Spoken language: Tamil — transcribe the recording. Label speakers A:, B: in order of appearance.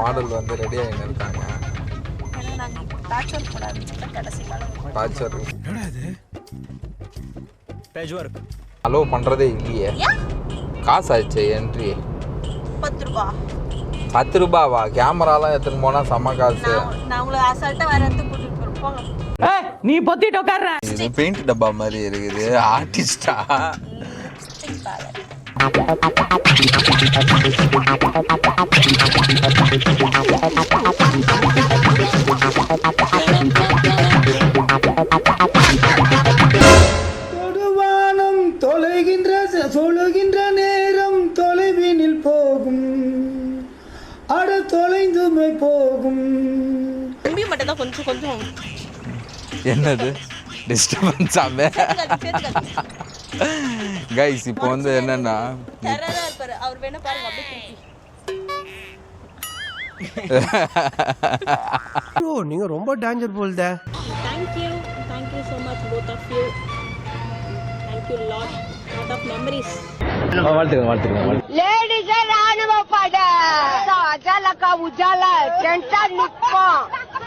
A: மாடல் வந்து ரெடி ஆகின்னு இருக்காங்க. ஹலோ பண்றதே இல்லையே. காசு ஆச்சு என்ட்ரி
B: 10 ரூபா.
A: 10 ரூபாவா? கேமராலாம் எடுத்துன்னு போனா செம்ம காசு.
B: நான் உங்களை அசால்ட்டா வேற இடத்துக்கு கூட்டிட்டு போறேன்.
C: நீ பத்திட்டு உட்கார்ற.
A: இது பெயிண்ட் டப்பா மாதிரி இருக்குது. ஆர்டிஸ்டா?
D: தொடுவானம் தொலைகின்ற நேரம் தொலைவினில் போகும், அட தொலைந்துமை போகும்.
B: தம்பி மட்டும் தான் கொஞ்சம் கொஞ்சம்
A: என்னது டிஸ்டர்பன்ஸ் ஆமே. கைஸ் இப்போ வந்து என்னன்னா
B: டெரரா இருப்பாரு அவர். வேணா பாருங்க அப்படியே
D: ப்ரோ நீங்க ரொம்ப danger போல்தே.
B: Thank you so much both of you. Thank you lot of memories.
C: வாழ்த்துங்க.
E: லேடிஸ் ராணுவ பட அஜாலக்கா உஜால டென்ஷன் நிப்போம்.